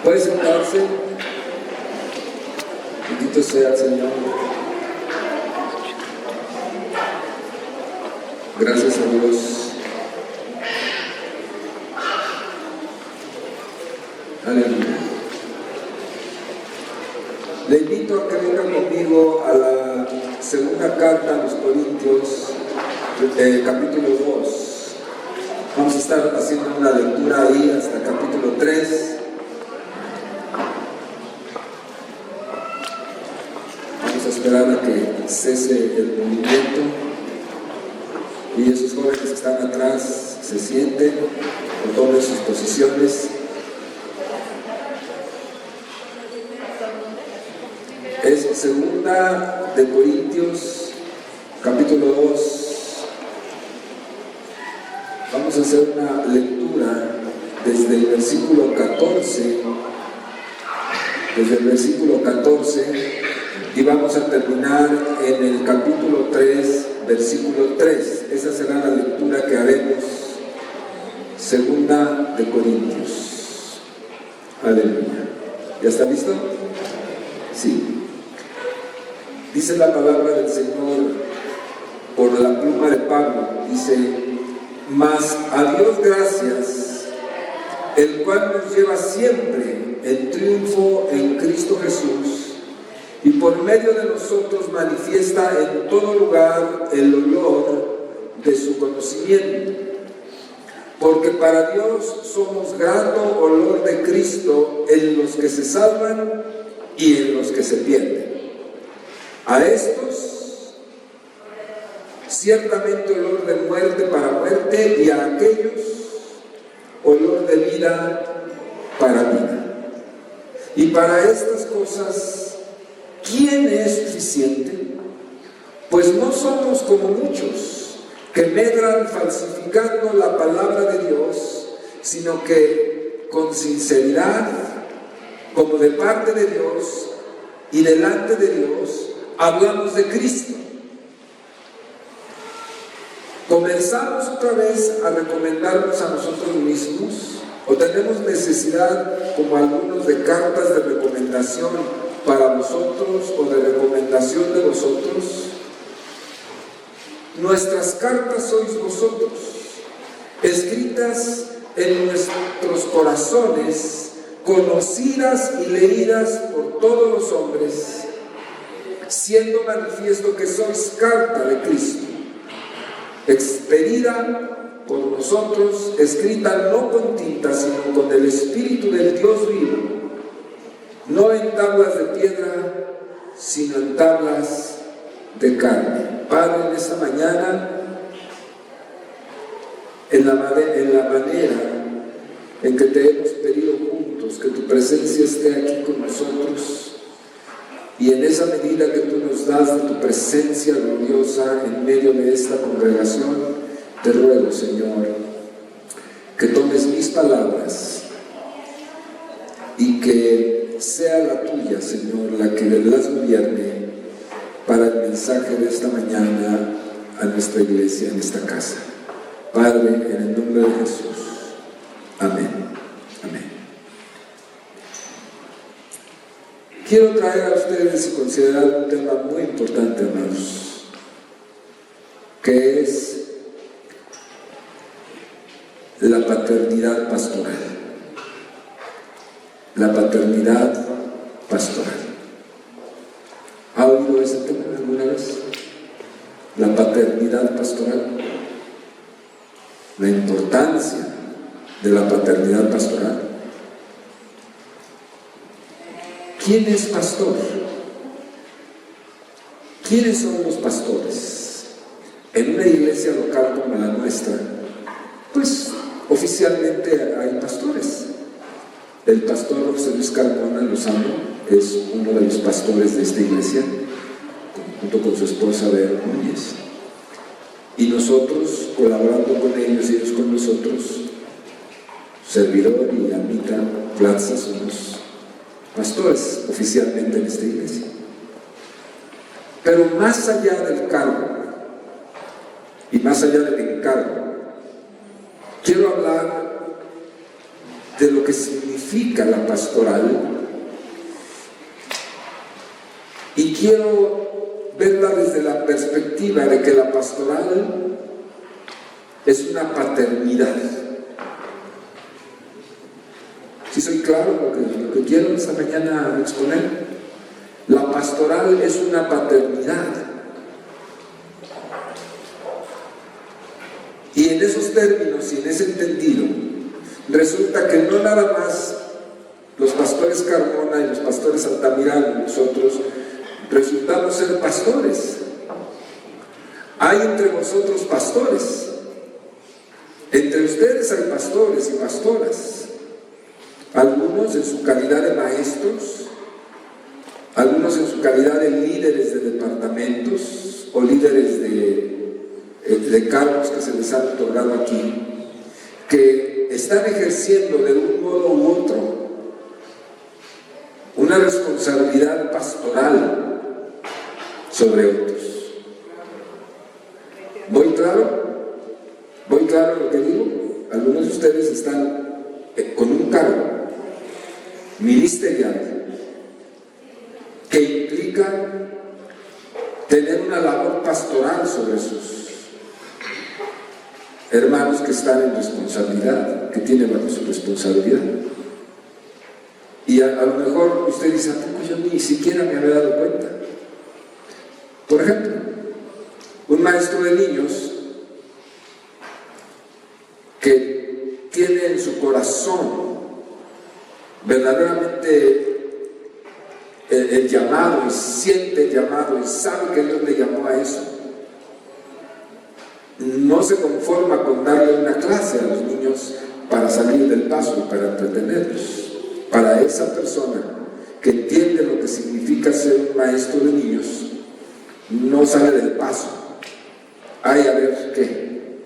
Puede sentarse. Bendito sea el Señor. Gracias a Dios. Aleluya. Le invito a que venga conmigo a la segunda carta a los Corintios, capítulo 2. Vamos a estar haciendo una lectura ahí hasta el capítulo 3. Vamos a esperar a que cese el movimiento y esos jóvenes que están atrás se sienten o tomen sus posiciones. Es segunda de Corintios, capítulo 2. Vamos a hacer una lectura desde el versículo 14, y vamos a terminar en el capítulo 3, versículo 3. Esa será la lectura que haremos, segunda de Corintios. Aleluya. ¿Ya está listo? Sí. Dice la palabra del Señor por la pluma de Pablo, dice: mas a Dios gracias, el cual nos lleva siempre en triunfo en Cristo Jesús, y por medio de nosotros manifiesta en todo lugar el olor de su conocimiento. Porque para Dios somos grato olor de Cristo en los que se salvan y en los que se pierden. A estos, ciertamente olor de muerte para muerte, y a aquellos, olor de vida para vida. Y para estas cosas, ¿quién es suficiente? Pues no somos como muchos que medran falsificando la palabra de Dios, sino que con sinceridad, como de parte de Dios y delante de Dios, hablamos de Cristo. ¿Comenzamos otra vez a recomendarnos a nosotros mismos? ¿O tenemos necesidad, como algunos, de cartas de recomendación para vosotros o de recomendación de vosotros? Nuestras cartas sois vosotros, escritas en nuestros corazones, conocidas y leídas por todos los hombres, siendo manifiesto que sois carta de Cristo, expedida por nosotros, escrita no con tinta, sino con el Espíritu del Dios vivo, no en tablas de piedra, sino en tablas de carne. Padre, en esta mañana, en la manera en que te hemos pedido juntos, que tu presencia esté aquí con nosotros, y en esa medida que tú nos das de tu presencia gloriosa en medio de esta congregación, te ruego, Señor, que tomes mis palabras y que sea la tuya, Señor, la que las gobierne para el mensaje de esta mañana a nuestra iglesia en esta casa. Padre, en el nombre de Jesús. Amén. Amén. Quiero traer a ustedes y considerar un tema muy importante, hermanos, que es la paternidad pastoral. La paternidad pastoral. ¿Ha oído ese tema alguna vez? La paternidad pastoral. La importancia de la paternidad pastoral. ¿Quién es pastor? ¿Quiénes son los pastores? En una iglesia local como la nuestra, pues oficialmente hay pastores. El pastor José Luis Carmona Lozano es uno de los pastores de esta iglesia, junto con su esposa Bea Núñez. Y nosotros, colaborando con ellos y ellos con nosotros, servidor y Amita Plaza, somos pastores oficialmente en esta iglesia. Pero más allá del cargo y más allá del encargo, quiero hablar de lo que significa la pastoral, y quiero verla desde la perspectiva de que la pastoral es una paternidad. ¿Sí soy claro lo que quiero esta mañana exponer? La pastoral es una paternidad. Y en esos términos y en ese entendido, resulta que no nada más los pastores Carmona y los pastores Altamirano, nosotros resultamos ser pastores. Hay entre vosotros pastores. Entre ustedes hay pastores y pastoras. Algunos en su calidad de maestros, algunos en su calidad de líderes de departamentos o líderes de cargos que se les han otorgado aquí, que están ejerciendo de un modo u otro una responsabilidad pastoral sobre otros. ¿Voy claro? ¿Voy claro lo que digo? Algunos de ustedes están con un cargo ministerial que implica tener una labor pastoral sobre sus hermanos que están en responsabilidad, que tienen bajo su responsabilidad. Y a lo mejor usted dice, yo ni siquiera me había dado cuenta. Por ejemplo, un maestro de niños que tiene en su corazón verdaderamente el llamado, y siente el llamado y sabe que Dios le llamó a eso, no se conforma con darle una clase a los niños para salir del paso y para entretenerlos. Para esa persona que entiende lo que significa ser un maestro de niños, no sale del paso. Ay, a ver qué,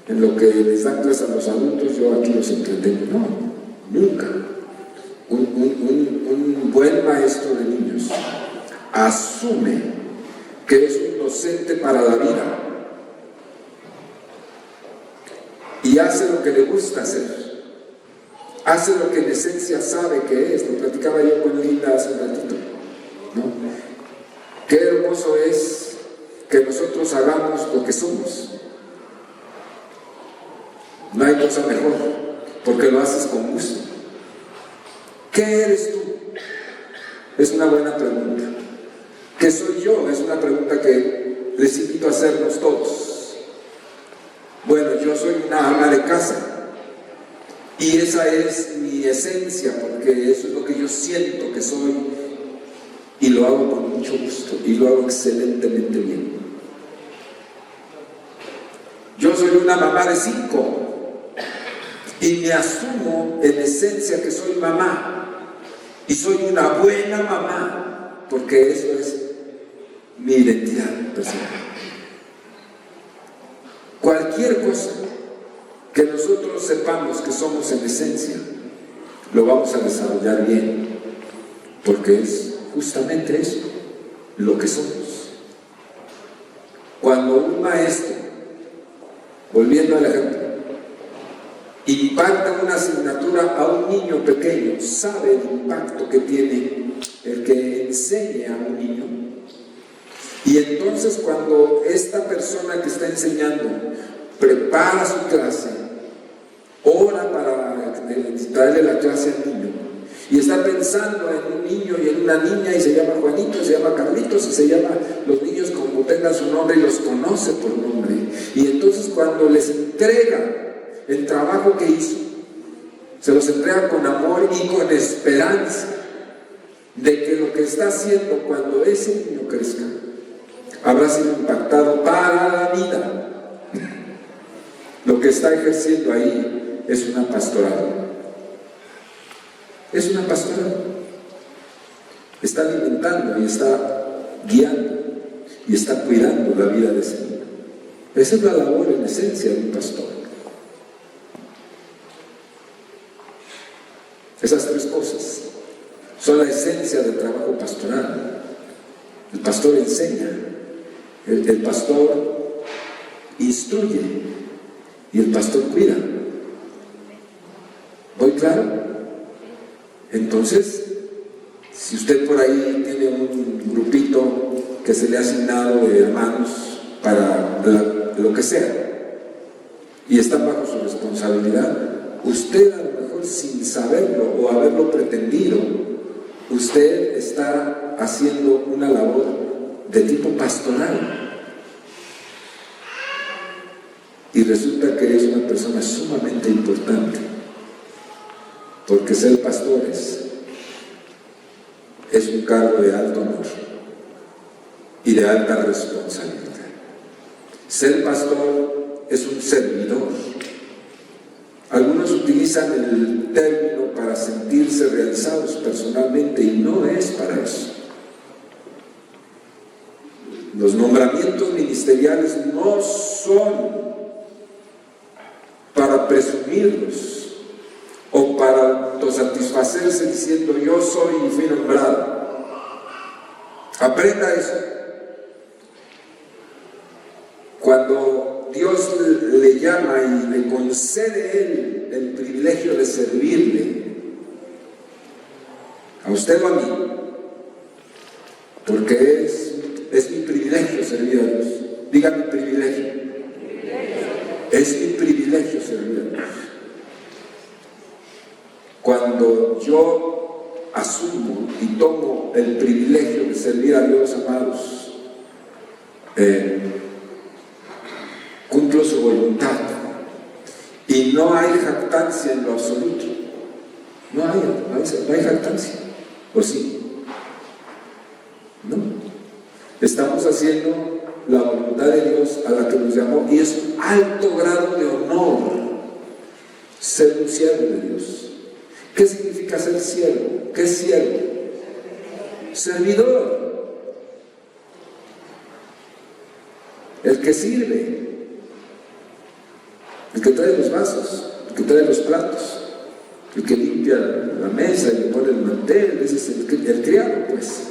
en lo que les dan clase a los adultos, yo aquí los entretengo. No, nunca. Un buen maestro de niños asume que es un docente para la vida y hace lo que le gusta hacer, hace lo que en esencia sabe que es. Lo platicaba yo con Linda hace un ratito, ¿no? Qué hermoso es que nosotros hagamos lo que somos. No hay cosa mejor, porque lo haces con gusto. ¿Qué eres tú? Es una buena pregunta. ¿Qué soy yo? Es una pregunta que les invito a hacernos todos. Bueno, yo soy una ama de casa y esa es mi esencia, porque eso es lo que yo siento que soy, y lo hago con mucho gusto y lo hago excelentemente bien. Yo soy una mamá de 5 y me asumo en esencia que soy mamá. Y soy una buena mamá, porque eso es mi identidad personal. Cualquier cosa que nosotros sepamos que somos en esencia, lo vamos a desarrollar bien, porque es justamente eso, lo que somos. Cuando un maestro, volviendo al ejemplo, impacta una asignatura a un niño pequeño, sabe el impacto que tiene el que enseñe a un niño. Y entonces cuando esta persona que está enseñando prepara su clase, ora para traerle la clase al niño, y está pensando en un niño y en una niña, y se llama Juanito, se llama Carlitos, y se llama los niños como tengan su nombre, y los conoce por nombre. Y entonces cuando les entrega el trabajo que hizo, se los entrega con amor y con esperanza de que lo que está haciendo cuando ese niño crezca habrá sido impactado para la vida. Lo que está ejerciendo ahí es una pastoral. Es una pastoral. Está alimentando y está guiando y está cuidando la vida de ese niño. Esa es la labor en esencia de un pastor. Esas 3 cosas son la esencia del trabajo pastoral. El pastor enseña, el pastor instruye y el pastor cuida. ¿Voy claro. Entonces, si usted por ahí tiene un grupito que se le ha asignado de hermanos para lo que sea, y están bajo su responsabilidad, usted a lo mejor sin saberlo o haberlo pretendido, usted está haciendo una labor de tipo pastoral. Y resulta que es una persona sumamente importante, porque ser pastores es un cargo de alto honor y de alta responsabilidad. Ser pastor es un servidor. Algunos utilizan el término para sentirse realizados personalmente y no es para eso. Los nombramientos ministeriales no son para presumirlos o para autosatisfacerse diciendo yo soy y fui nombrado. Aprenda eso. Cuando Dios le llama y le concede a él el privilegio de servirle, a usted o a mí, porque es mi privilegio servir a Dios. Diga mi privilegio. Es mi privilegio servir a Dios. Cuando yo asumo y tomo el privilegio de servir a Dios, amados, cumplo su voluntad y no hay jactancia en lo absoluto. No hay jactancia. ¿O sí? No. Estamos haciendo la voluntad de Dios a la que nos llamó, y es un alto grado de honor ser un siervo de Dios. ¿Qué significa ser siervo? ¿Qué es siervo? Servidor. El que sirve, el que trae los vasos, el que trae los platos, el que limpia la mesa y le pone el mantel. Ese es el criado, pues.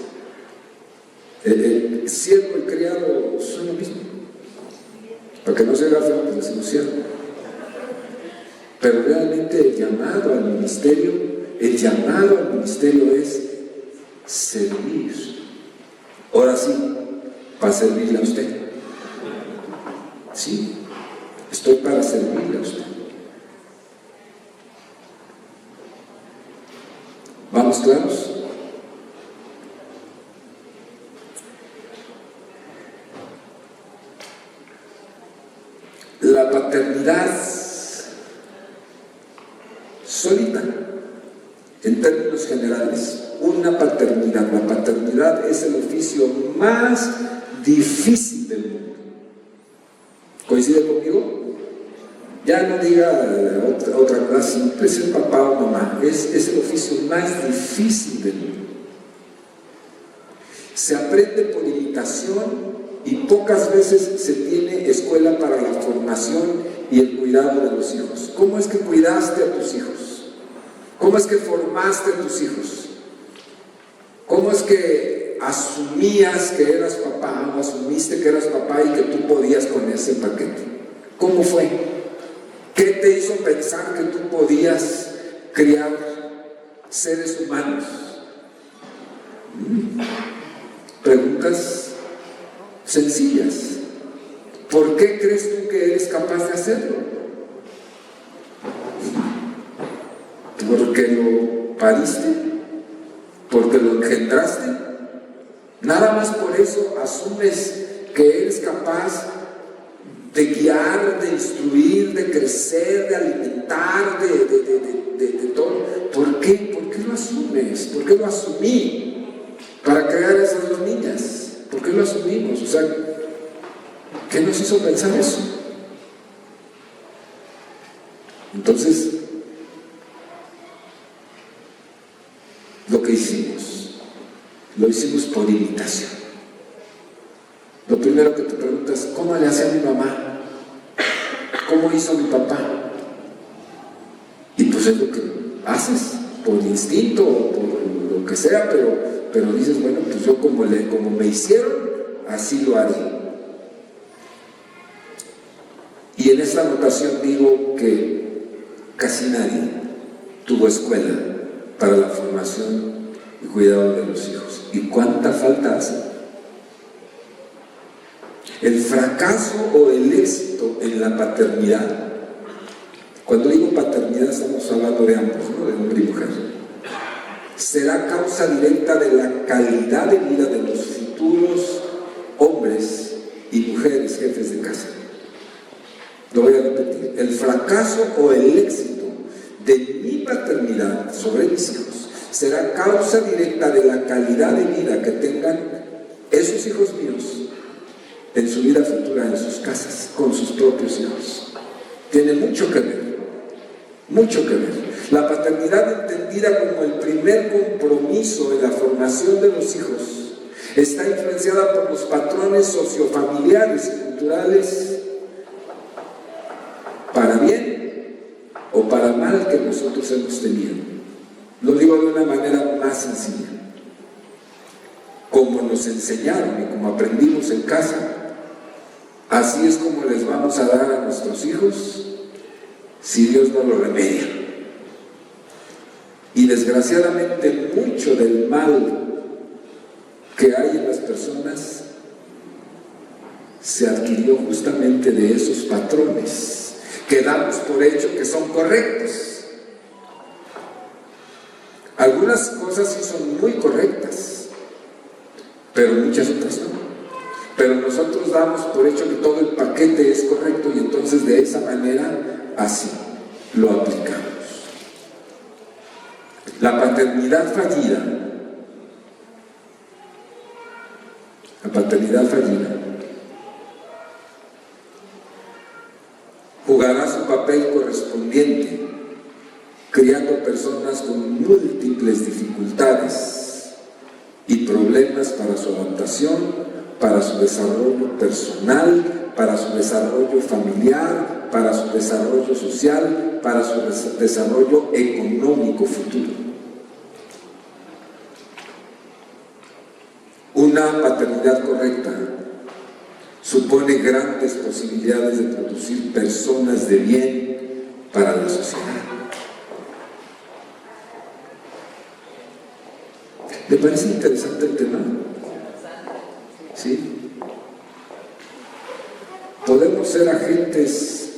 El siervo y el criado son lo mismo. Para que no se haga feo, pues decimos siervo. Pero realmente el llamado al ministerio es servir. Ahora sí, para servirle a usted. Sí, estoy para servirle a usted. ¿Vamos claros? La paternidad solita, en términos generales, la paternidad es el oficio más difícil del mundo. ¿Coincide conmigo? Ya no diga otra cosa, siempre ser papá o mamá, es el oficio más difícil del mundo. Se aprende por imitación y pocas veces se tiene escuela para la formación y el cuidado de los hijos. ¿Cómo es que cuidaste a tus hijos? ¿Cómo es que formaste a tus hijos? ¿Cómo es que asumías que eras papá o asumiste que eras papá y que tú podías con ese paquete? ¿Cómo fue? ¿Qué te hizo pensar que tú podías criar seres humanos? Preguntas sencillas. ¿Por qué crees tú que eres capaz de hacerlo? ¿Porque lo pariste? ¿Porque lo engendraste? Nada más por eso asumes que eres capaz de guiar, de instruir, de crecer, de alimentar, de todo. ¿Por qué? ¿Por qué lo asumes? ¿Por qué lo asumí para crear a esas dos niñas? ¿Por qué lo asumimos? O sea, ¿qué nos hizo pensar eso? Entonces, lo que hicimos, lo hicimos por imitación. Lo primero que te preguntas, ¿cómo le hacía mi mamá? ¿Cómo hizo mi papá? Y pues es lo que haces, por instinto o por lo que sea, pero dices, bueno, pues yo como me hicieron, así lo haré. Y en esta anotación digo que casi nadie tuvo escuela para la formación y cuidado de los hijos. ¿Y cuánta falta hace? El fracaso o el éxito en la paternidad. Cuando digo paternidad estamos hablando de ambos, ¿no? De hombre y mujer. Será causa directa de la calidad de vida de los futuros hombres y mujeres jefes de casa. Lo voy a repetir. El fracaso o el éxito de mi paternidad sobre mis hijos será causa directa de la calidad de vida que tengan esos hijos míos en su vida futura, en sus casas, con sus propios hijos. Tiene mucho que ver, mucho que ver. La paternidad, entendida como el primer compromiso en la formación de los hijos, está influenciada por los patrones sociofamiliares y culturales, para bien o para mal, que nosotros hemos tenido. Lo digo de una manera más sencilla. Como nos enseñaron y como aprendimos en casa, así es como les vamos a dar a nuestros hijos si Dios no lo remedia. Y desgraciadamente mucho del mal que hay en las personas se adquirió justamente de esos patrones que damos por hecho que son correctos. Algunas cosas sí son muy correctas, pero muchas otras no. Pero nosotros damos por hecho que todo el paquete es correcto y entonces de esa manera así lo aplicamos. La paternidad fallida, jugará su papel correspondiente, criando personas con múltiples dificultades y problemas para su adaptación, para su desarrollo personal, para su desarrollo familiar, para su desarrollo social, para su desarrollo económico futuro. Una paternidad correcta supone grandes posibilidades de producir personas de bien para la sociedad. ¿Le parece interesante el tema? ¿Sí? Podemos ser agentes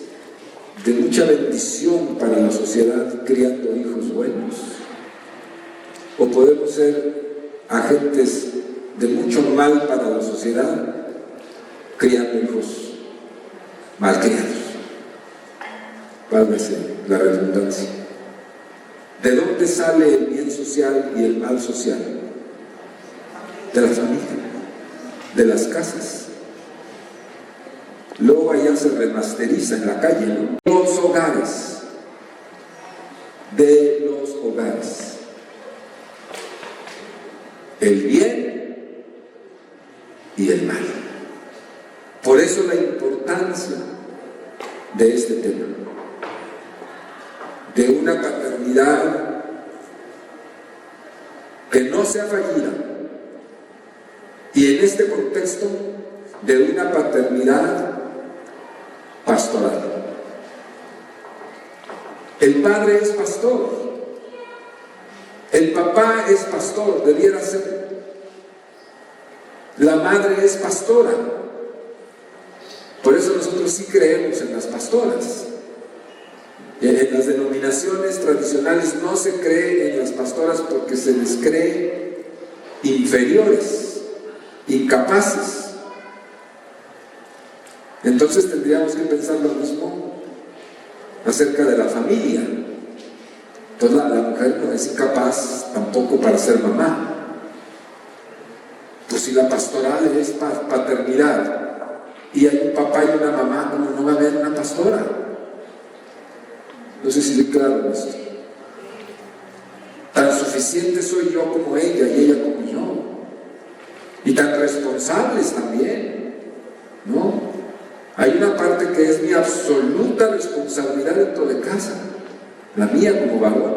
de mucha bendición para la sociedad criando hijos buenos, o podemos ser agentes de mucho mal para la sociedad criando hijos mal criados. Válgase la redundancia. ¿De dónde sale el bien social y el mal social? De la familia, de las casas. Luego allá se remasteriza en la calle, ¿no? Los hogares, de los hogares. El bien y el mal. Por eso la importancia de este tema, de una paternidad que no sea fallida, y en este contexto de una paternidad pastoral. El padre es pastor, el papá es pastor, debiera ser. La madre es pastora. Por eso nosotros sí creemos en las pastoras. En las denominaciones tradicionales no se cree en las pastoras porque se les cree inferiores, incapaces. Entonces tendríamos que pensar lo mismo acerca de la familia. Entonces la mujer no es incapaz tampoco para ser mamá. Pues si la pastoral es paternidad y hay un papá y una mamá, ¿cómo no va a haber una pastora? No sé si le claro esto. Tan suficiente soy yo como ella y ella como yo. Y tan responsables también, ¿no? Hay una parte que es mi absoluta responsabilidad dentro de casa, la mía como varón.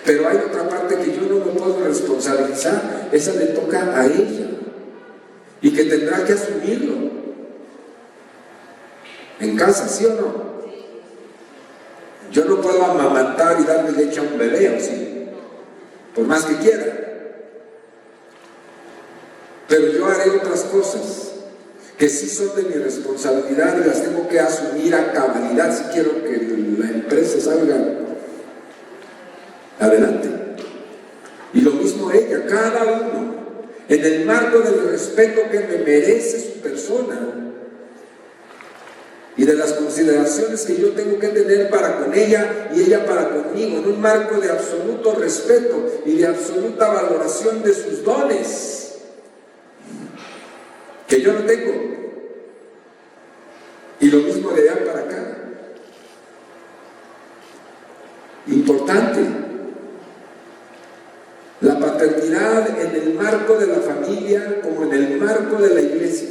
Pero hay otra parte que yo no me puedo responsabilizar, esa le toca a ella y que tendrá que asumirlo. En casa, ¿sí o no? Yo no puedo amamantar tomar y darle leche a un bebé, o sí, por más que quiera. Pero yo haré otras cosas que sí son de mi responsabilidad y las tengo que asumir a cabalidad si quiero que la empresa salga adelante. Y lo mismo ella, cada uno, en el marco del respeto que me merece su persona y de las consideraciones que yo tengo que tener para con ella y ella para conmigo, en un marco de absoluto respeto y de absoluta valoración de sus dones, que yo no tengo. Y lo mismo de allá para acá. Importante. La paternidad en el marco de la familia como en el marco de la iglesia.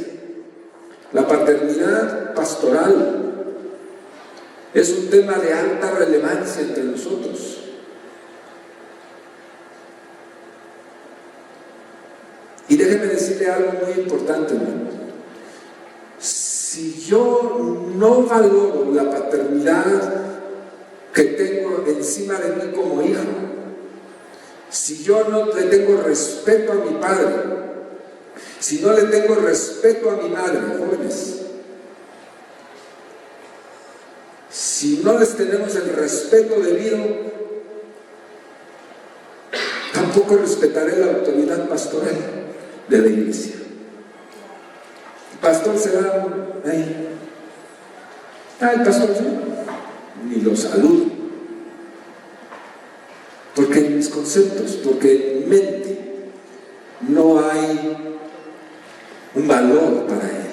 La paternidad pastoral es un tema de alta relevancia entre nosotros. Y déjeme decirle algo muy importante, hermano. Si yo no valoro la paternidad que tengo encima de mí como hijo, si yo no le tengo respeto a mi padre, si no le tengo respeto a mi madre, jóvenes, si no les tenemos el respeto debido, tampoco respetaré la autoridad pastoral de la iglesia. El pastor será ahí. El pastor ni lo saludo. Porque en mis conceptos, porque en mi mente no hay un valor para él,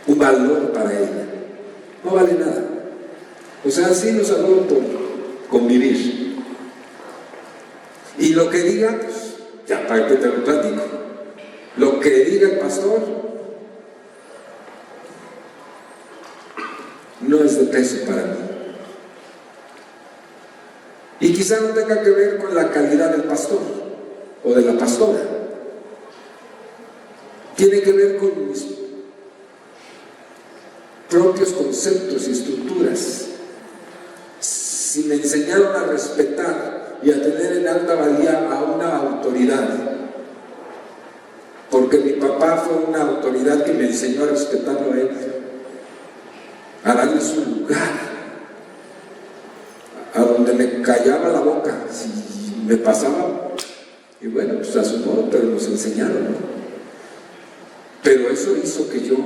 un valor para ella. No vale nada. O sea, sí lo saludo por convivir. Y lo que diga, pues, ya para que te lo platico. Lo que diga el pastor no es de peso para mí. Y quizá no tenga que ver con la calidad del pastor o de la pastora. Tiene que ver con mis propios conceptos y estructuras. Si me enseñaron a respetar y a tener en alta valía a una autoridad, porque mi papá fue una autoridad que me enseñó a respetarlo a él, a darle su lugar, a donde me callaba la boca si me pasaba, y bueno, pues a su modo, pero nos enseñaron, ¿no? Pero eso hizo que yo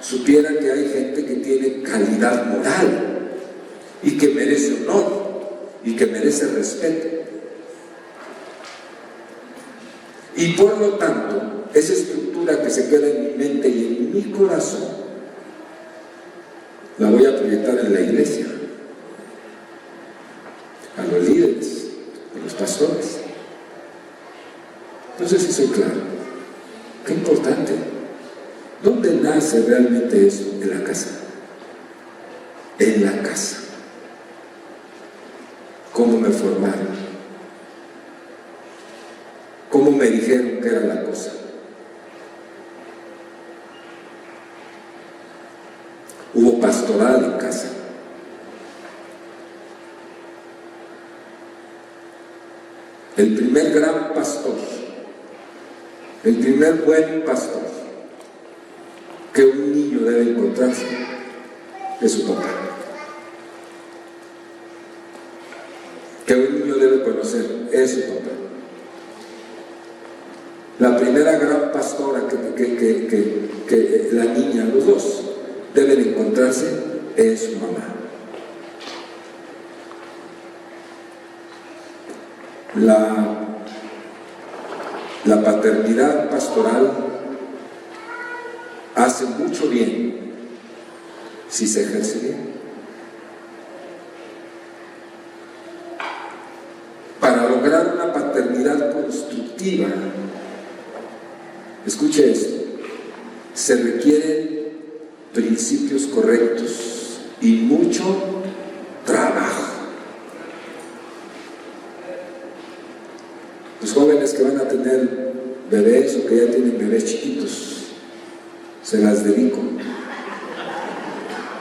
supiera que hay gente que tiene calidad moral y que merece honor y que merece respeto. Y por lo tanto, esa estructura que se queda en mi mente y en mi corazón, la voy a proyectar en la iglesia, a los líderes, a los pastores. No sé si soy claro. Qué importante. ¿Dónde nace realmente eso? En la casa. En la casa. ¿Cómo me formaron? ¿Cómo me dijeron que era la cosa? Hubo pastoral en casa. El primer gran pastor, el primer buen pastor que un niño debe encontrarse es su papá. Que un niño debe conocer es su papá. La primera gran pastora que la niña, los dos, deben encontrarse es su mamá. La paternidad pastoral hace mucho bien si se ejerce bien. Para lograr una paternidad constructiva, escuche esto, se requieren principios correctos y mucho trabajo. Los jóvenes que van a tener bebés o que ya tienen bebés chiquitos, se las dedico.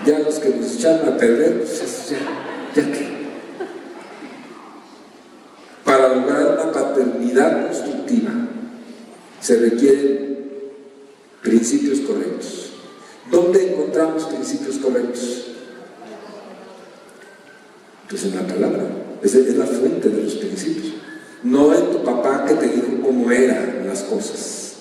Ya los que nos echan a perder, pues ya que unidad constructiva se requieren principios correctos. ¿Dónde encontramos principios correctos? Pues en la palabra. Es la fuente de los principios. No en tu papá que te dijo cómo eran las cosas.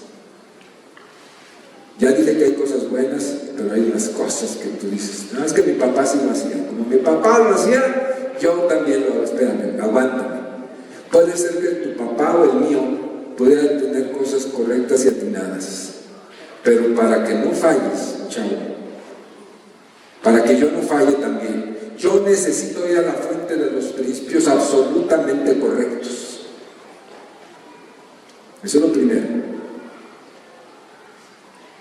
Ya dije que hay cosas buenas, pero hay unas cosas que tú dices, no, es que mi papá sí lo hacía. Como mi papá lo hacía, yo también lo hago. Espérame, aguántame. Puede ser que tu papá o el mío pudieran tener cosas correctas y atinadas, pero para que no falles, chavo, para que yo no falle también, yo necesito ir a la fuente de los principios absolutamente correctos. Eso es lo primero.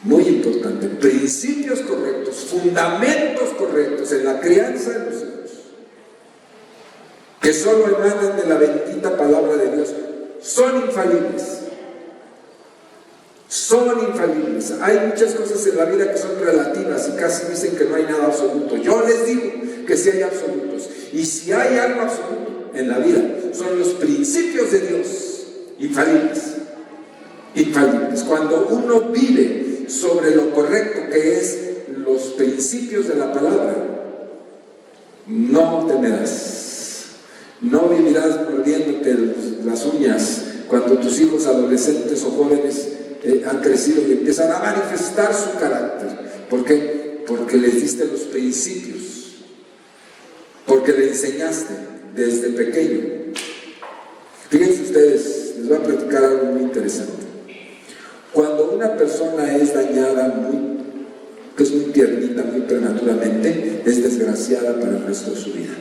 Muy importante. Principios correctos, fundamentos correctos en la crianza de los hijos, que solo emanan de la bendita palabra de Dios, son infalibles. Son infalibles. Hay muchas cosas en la vida que son relativas y casi dicen que no hay nada absoluto. Yo les digo que sí hay absolutos. Y si hay algo absoluto en la vida, son los principios de Dios, infalibles. Infalibles. Cuando uno vive sobre lo correcto que es los principios de la palabra, no temerás. No vivirás mordiéndote las uñas cuando tus hijos adolescentes o jóvenes han crecido y empiezan a manifestar su carácter. ¿Por qué? Porque les diste los principios, porque le enseñaste desde pequeño. Fíjense ustedes, les voy a platicar algo muy interesante. Cuando una persona es dañada que es muy tiernita, muy prematuramente, es desgraciada para el resto de su vida.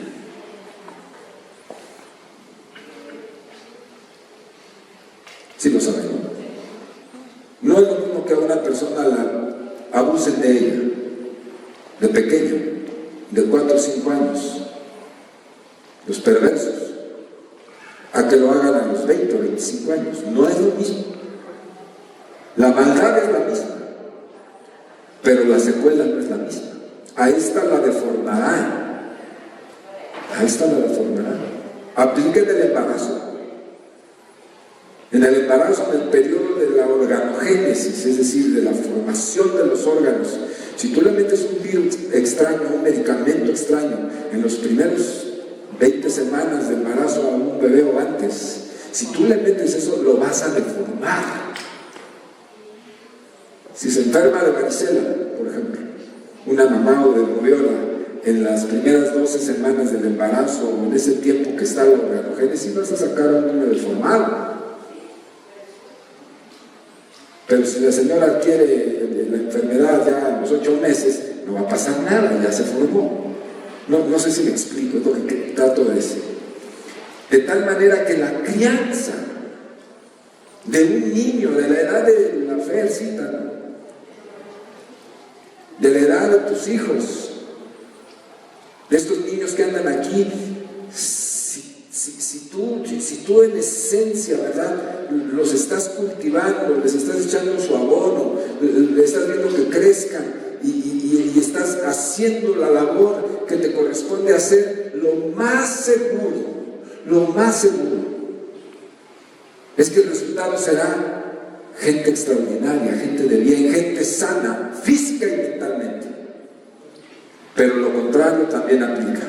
Sí lo saben, ¿no? No es lo mismo que a una persona la abusen de ella, de pequeño, de 4 o 5 años, los perversos, a que lo hagan a los 20 o 25 años. No es lo mismo. La maldad es la misma, pero la secuela no es la misma. A esta la deformará. A esta la deformará. Apliquen el embarazo. En el embarazo, en el periodo de la organogénesis, es decir, de la formación de los órganos, si tú le metes un virus extraño, un medicamento extraño, en los primeros 20 semanas de embarazo a un bebé o antes, si tú le metes eso, lo vas a deformar. Si se enferma de varicela, por ejemplo, una mamá o de rubiola, en las primeras 12 semanas del embarazo, o en ese tiempo que está la organogénesis, vas a sacar a un niño deformado. Pero si la señora adquiere la enfermedad ya a los 8 meses, no va a pasar nada, ya se formó. No sé si me explico, es lo que trato de decir. De tal manera que la crianza de un niño de la edad de la Fercita, ¿no?, de la edad de tus hijos, de estos niños que andan aquí, si tú en esencia, ¿verdad?, los estás cultivando, les estás echando su abono, le estás viendo que crezcan y estás haciendo la labor que te corresponde hacer, lo más seguro es que el resultado será gente extraordinaria, gente de bien, gente sana, física y mentalmente. Pero lo contrario también aplica.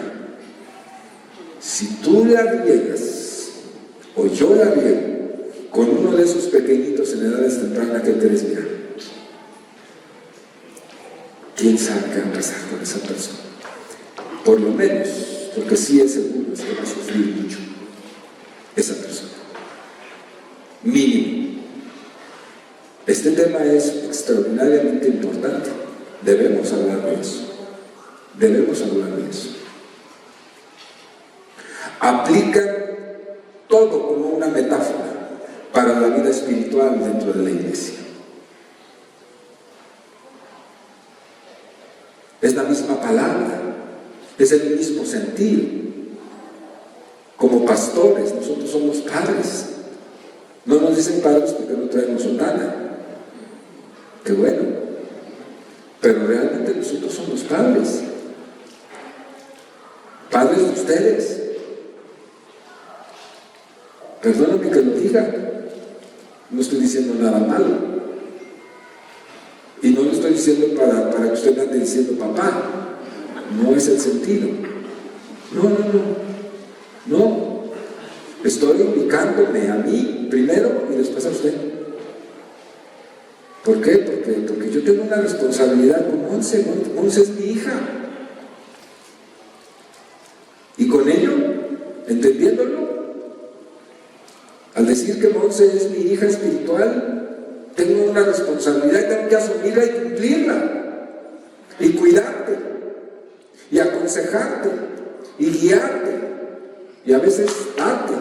Si tú la riegas, o yo la riego, con uno de esos pequeñitos en edades tempranas que te mira, ¿quién sabe qué va a pasar con esa persona? Por lo menos, porque sí es seguro, es que va a sufrir mucho esa persona. Mínimo. Este tema es extraordinariamente importante. Debemos hablar de eso. Aplican todo como una metáfora para la vida espiritual dentro de la iglesia. Es la misma palabra, es el mismo sentido. Como pastores, nosotros somos padres. No nos dicen padres porque no traemos sotana. Qué bueno. Pero realmente nosotros somos padres. Padres de ustedes. Perdóname que lo diga, no estoy diciendo nada malo. Y no lo estoy diciendo para que usted me ande diciendo papá. No es el sentido. No. Estoy ubicándome a mí primero y después a usted. ¿Por qué? Porque yo tengo una responsabilidad con Monse. Monse es mi hija. Y con ello, entendiéndolo, al decir que Monse es mi hija espiritual, tengo una responsabilidad y tengo que asumirla y cumplirla. Y cuidarte. Y aconsejarte. Y guiarte. Y a veces darte.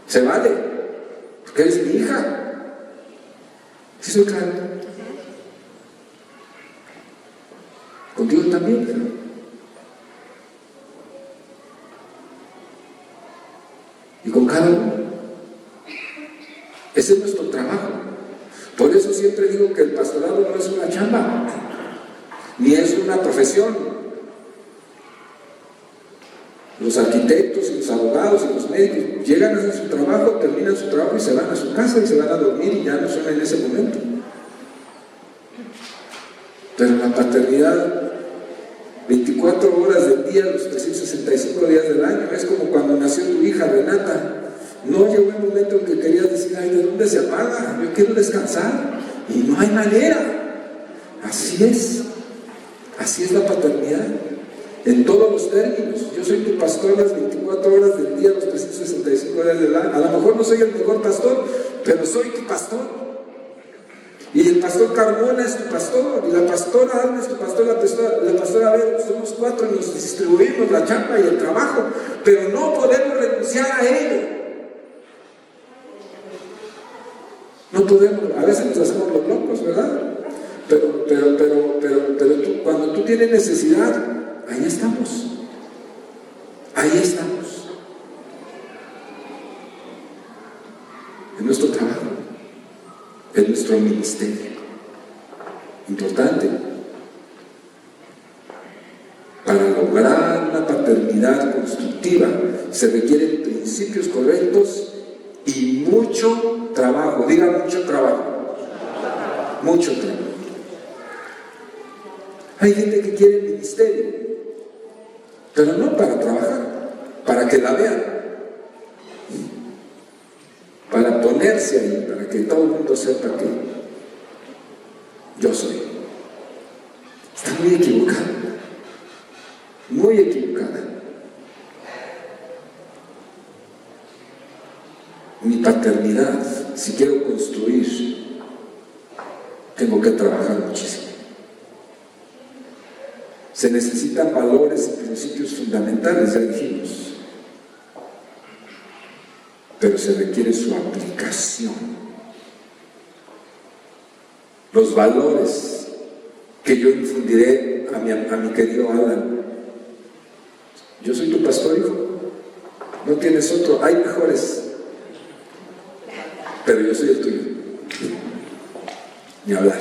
Se vale. Porque eres mi hija. ¿Sí soy claro? Contigo también, ¿no? Y con cada uno. Ese es nuestro trabajo. Por eso siempre digo que el pastorado no es una chamba, ni es una profesión. Los arquitectos y los abogados y los médicos llegan a hacer su trabajo, terminan su trabajo y se van a su casa y se van a dormir y ya no son en ese momento. Pero la paternidad, 24 horas del día, los 365 días del año, es como cuando nació tu hija Renata. No llegó el momento en que querías decir, ay, ¿de dónde se apaga? Yo quiero descansar. Y no hay manera. Así es la paternidad. En todos los términos. Yo soy tu pastor las 24 horas del día, los 365 días del año. A lo mejor no soy el mejor pastor, pero soy tu pastor. Y el pastor Carmona es tu pastor, y la pastora Alma es tu pastor, la pastora Vero, somos 4 y nos distribuimos la chamba y el trabajo, pero no podemos renunciar a ello. No podemos, a veces nos hacemos los locos, ¿verdad? Pero cuando tú tienes necesidad, ahí estamos. En nuestro trabajo, en nuestro ministerio. Importante. Para lograr una paternidad constructiva se requieren principios correctos y mucho trabajo. Diga mucho trabajo. Mucho trabajo. Hay gente que quiere el ministerio, pero no para trabajar, para que la vean, para ponerse ahí, para que todo el mundo sepa que yo soy. Está muy equivocada, muy equivocada. Mi paternidad, si quiero construir, tengo que trabajar muchísimo. Se necesitan valores y principios fundamentales, ya dijimos, pero se requiere su aplicación. Los valores que yo infundiré a mi querido Alan. Yo soy tu pastor, hijo, no tienes otro, hay mejores, pero yo soy el tuyo, ni hablar.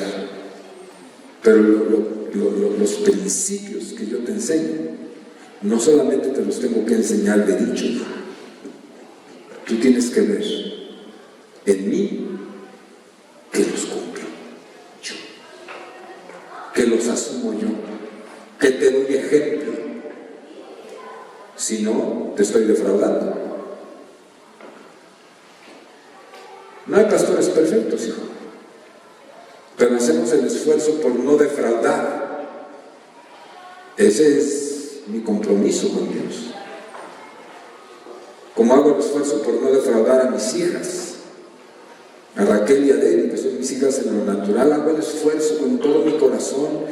Pero los principios que yo te enseño, no solamente te los tengo que enseñar de dicho, tú tienes que ver en mí que los cumplo yo, que los asumo yo, que te doy ejemplo. Si no, te estoy defraudando. No hay pastores perfectos, hijo, pero hacemos el esfuerzo por no defraudar. Ese es mi compromiso con Dios. Como hago el esfuerzo por no defraudar a mis hijas, a Raquel y a Debbie, que son mis hijas en lo natural, hago el esfuerzo con todo mi corazón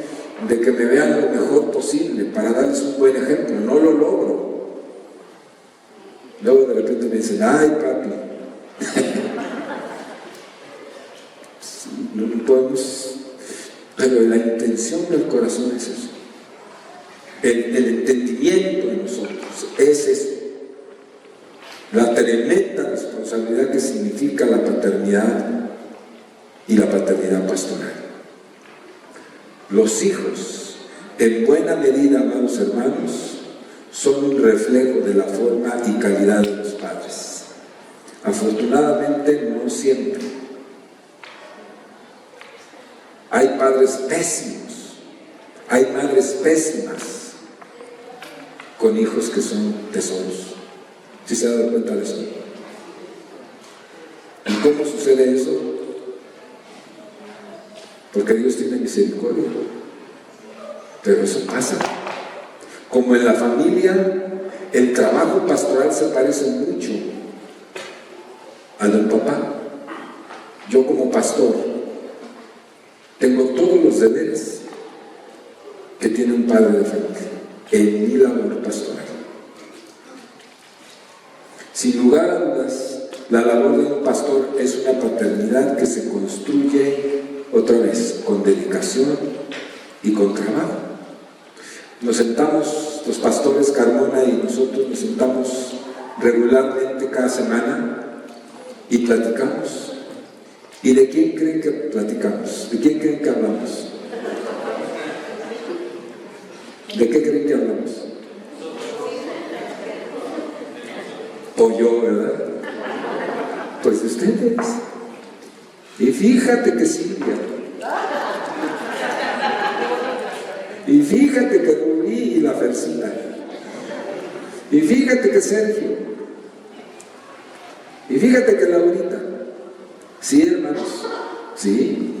de que me vean lo mejor posible para darles un buen ejemplo. No lo logro. Luego de repente me dicen, ay papi, no podemos, pero la intención del corazón es eso. El entendimiento de nosotros es eso. La tremenda responsabilidad que significa la paternidad y la paternidad pastoral. Los hijos, en buena medida, amados hermanos, son un reflejo de la forma y calidad de los padres. Afortunadamente no siempre. Hay padres pésimos, hay madres pésimas con hijos que son tesoros. ¿Sí se ha dado cuenta de eso? ¿Y cómo sucede eso? Porque Dios tiene misericordia. Pero eso pasa. Como en la familia, el trabajo pastoral se parece mucho al del papá. Yo como pastor tengo todos los deberes que tiene un padre de familia en mi labor pastoral. Sin lugar a dudas, la labor de un pastor es una paternidad que se construye otra vez con dedicación y con trabajo. Nos sentamos, los pastores Carmona y nosotros nos sentamos regularmente cada semana y platicamos. ¿Y de quién creen que platicamos? ¿De quién creen que hablamos? ¿De qué creen que hablamos? O yo, ¿verdad? Pues de ustedes. Y fíjate que Silvia. Y fíjate que Rubí y la Fercita. Y fíjate que Sergio. Y fíjate que Laurita. Sí, hermanos, sí.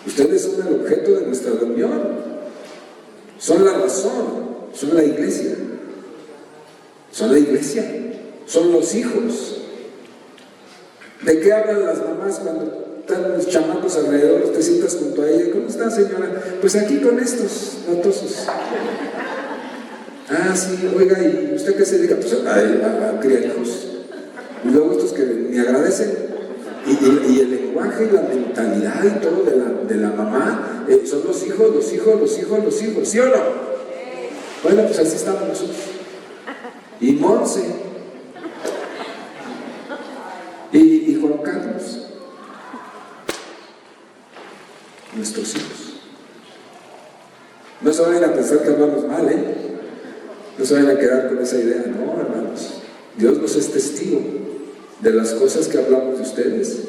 Ustedes son el objeto de nuestra reunión. Son la razón, son la iglesia. Son la iglesia, son los hijos. ¿De qué hablan las mamás cuando están los chamacos alrededor? Te sientas junto a ella. ¿Cómo está, señora? Pues aquí con estos latosos. Ah, sí, oiga, ¿y usted qué se dedica? Pues a criar hijos. Y luego estos que ni agradecen. Y el lenguaje y la mentalidad y todo de la mamá son los hijos, los hijos, los hijos, los hijos. ¿Sí o no? Bueno, pues así estamos nosotros. Y Monse. Y Juan Carlos. Nuestros hijos. No se vayan a pensar que hablamos mal, ¿eh? No se vayan a quedar con esa idea. No, hermanos. Dios nos es testigo de las cosas que hablamos de ustedes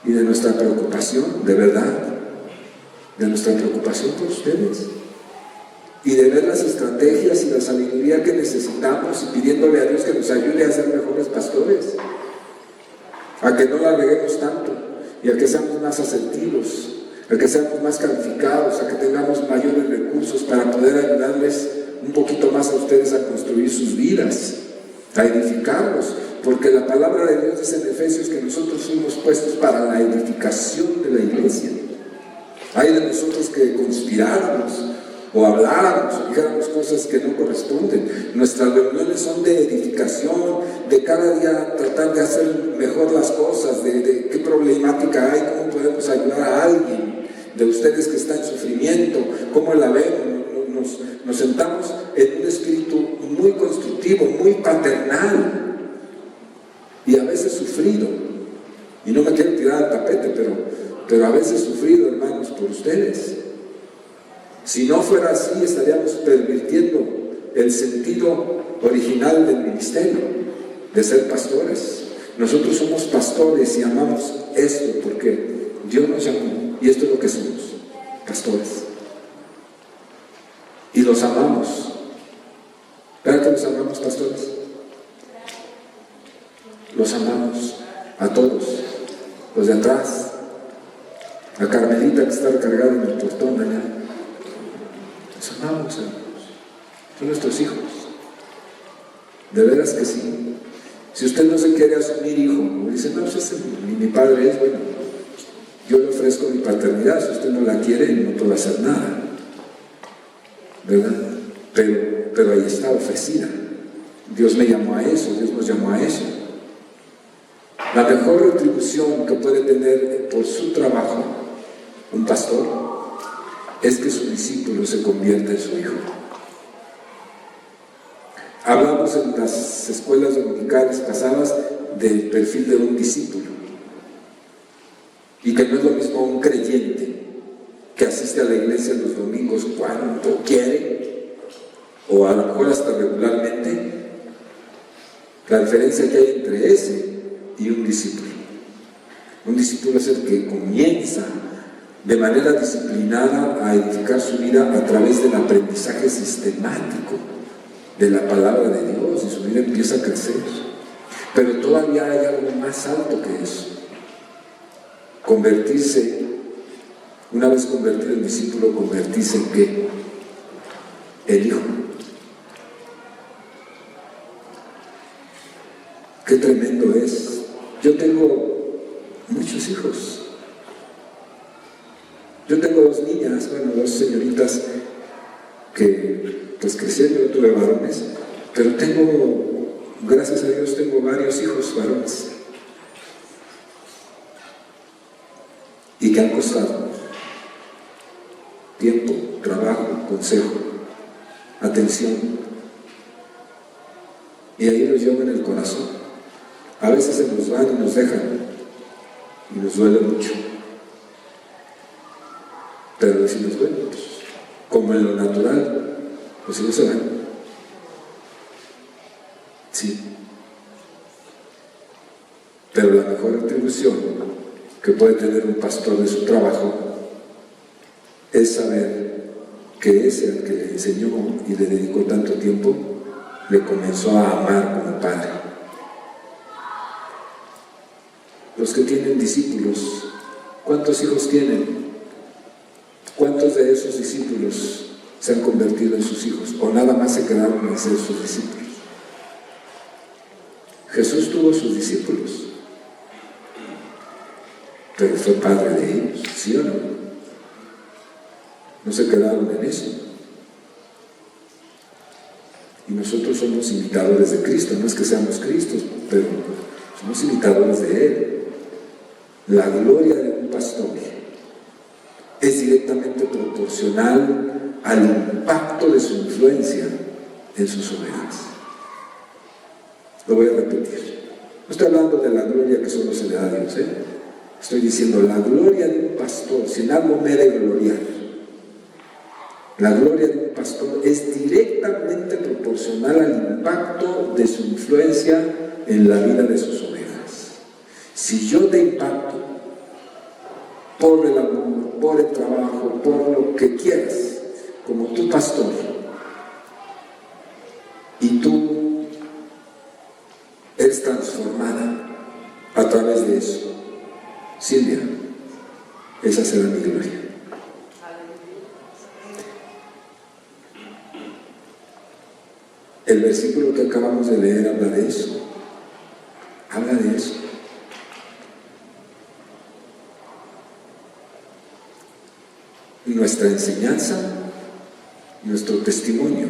y de nuestra preocupación, de verdad, de nuestra preocupación por ustedes y de ver las estrategias y la sabiduría que necesitamos y pidiéndole a Dios que nos ayude a ser mejores pastores, a que no la reguemos tanto y a que seamos más asertivos, a que seamos más calificados, a que tengamos mayores recursos para poder ayudarles un poquito más a ustedes a construir sus vidas, a edificarlos. Porque la palabra de Dios dice en Efesios que nosotros fuimos puestos para la edificación de la iglesia. Hay de nosotros que conspiráramos o habláramos o dijéramos cosas que no corresponden. Nuestras reuniones son de edificación, de cada día tratar de hacer mejor las cosas, de qué problemática hay, cómo podemos ayudar a alguien de ustedes que está en sufrimiento, cómo la ven. Nos sentamos en un espíritu muy constructivo, muy paternal. Y a veces sufrido, y no me quiero tirar al tapete, pero a veces sufrido, hermanos, por ustedes. Si no fuera así, estaríamos pervirtiendo el sentido original del ministerio, de ser pastores. Nosotros somos pastores y amamos esto porque Dios nos llamó, y esto es lo que somos, pastores. Y los amamos. ¿Verdad que los amamos, pastores? Los amamos a todos, los de atrás, a Carmelita que está recargada en el portón allá. Los amamos, hermanos. Son nuestros hijos. De veras que sí. Si usted no se quiere asumir hijo, o dice, no, pues mi padre es, bueno, yo le ofrezco mi paternidad. Si usted no la quiere, no puedo hacer nada, ¿verdad? Pero ahí está ofrecida. Dios me llamó a eso, Dios nos llamó a eso. La mejor retribución que puede tener por su trabajo un pastor es que su discípulo se convierta en su hijo. Hablamos en las escuelas dominicales pasadas del perfil de un discípulo y que no es lo mismo un creyente que asiste a la iglesia los domingos cuando quiere o a lo mejor hasta regularmente, La diferencia que hay entre ese y un discípulo. Un discípulo es el que comienza de manera disciplinada a edificar su vida a través del aprendizaje sistemático de la palabra de Dios, y su vida empieza a crecer. Pero todavía hay algo más alto que eso. Convertirse, una vez convertido en discípulo, convertirse en ¿qué? El hijo. Qué tremendo es. Yo tengo muchos hijos. Yo tengo dos niñas, bueno, dos señoritas que pues crecieron. Yo tuve varones, pero tengo, gracias a Dios, tengo varios hijos varones. Y que han costado tiempo, trabajo, consejo, atención. Y ahí los llevo en el corazón. A veces se nos van y nos dejan, y nos duele mucho. Pero decimos, bueno, pues, como en lo natural, pues ellos se van. Sí. Pero la mejor atribución que puede tener un pastor de su trabajo es saber que ese al que le enseñó y le dedicó tanto tiempo, le comenzó a amar como padre. Los que tienen discípulos, ¿cuántos hijos tienen? ¿Cuántos de esos discípulos se han convertido en sus hijos? ¿O nada más se quedaron en ser sus discípulos? Jesús tuvo sus discípulos, pero fue padre de ellos, ¿sí o no? No se quedaron en eso. Y nosotros somos imitadores de Cristo, no es que seamos Cristos, pero somos imitadores de Él. La gloria de un pastor es directamente proporcional al impacto de su influencia en sus ovejas. Lo voy a repetir. No estoy hablando de la gloria que solo se le da a Dios, Estoy diciendo la gloria de un pastor, si en algo me he de gloriar. La gloria de un pastor es directamente proporcional al impacto de su influencia en la vida de sus ovejas. Si yo te impacto por el amor, por el trabajo, por lo que quieras, como tu pastor, y tú eres transformada a través de eso, Silvia, esa será mi gloria. El versículo que acabamos de leer habla de eso. Habla de eso. Nuestra enseñanza, nuestro testimonio,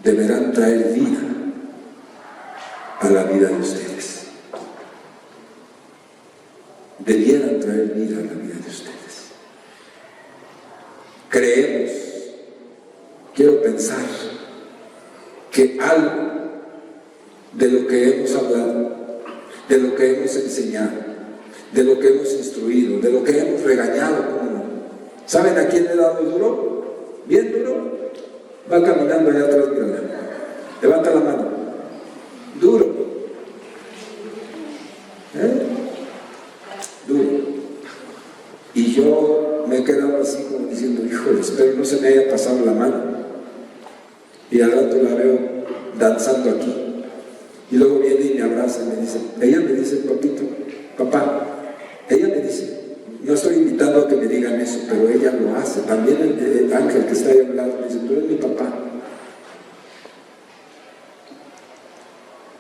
deberán traer vida a la vida de ustedes. Debieran traer vida a la vida de ustedes. Creemos, quiero pensar, que algo de lo que hemos hablado, de lo que hemos enseñado, de lo que hemos instruido, de lo que hemos regañado, ¿saben a quién le he dado duro? Bien duro. Va caminando allá atrás, mírala. Levanta la mano. Duro. Duro. Y yo me he quedado así como diciendo, híjole, espero no se me haya pasado la mano. Y al rato la veo danzando aquí. Y luego viene y me abraza y me dice, ella me dice, papito, papá, ella me dice, no estoy invitando a que me digan eso, pero ella lo hace. También el ángel que está ahí a un lado me dice, tú eres mi papá.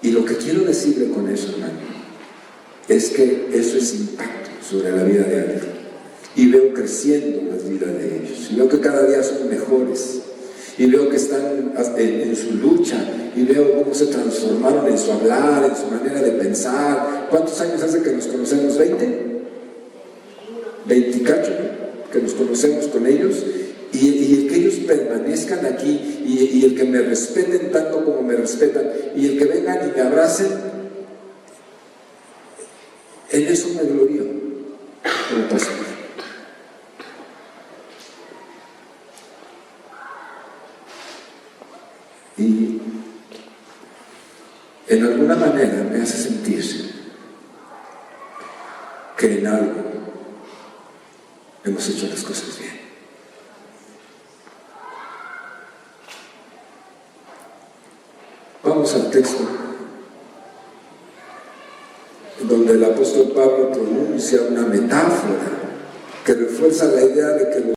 Y lo que quiero decirle con eso, hermano, es que eso es impacto sobre la vida de alguien. Y veo creciendo las vidas de ellos. Y veo que cada día son mejores. Y veo que están en su lucha. Y veo cómo se transformaron en su hablar, en su manera de pensar. ¿Cuántos años hace que nos conocemos? ¿20? 20 cacho, ¿no? Que nos conocemos con ellos. Y el que ellos permanezcan aquí, y el que me respeten tanto como me respetan, y el que vengan y me abracen, en eso me glorío como pastor. Y en alguna manera me hace sentir que en algo hemos hecho las cosas bien. Vamos al texto donde el apóstol Pablo pronuncia una metáfora que refuerza la idea de que los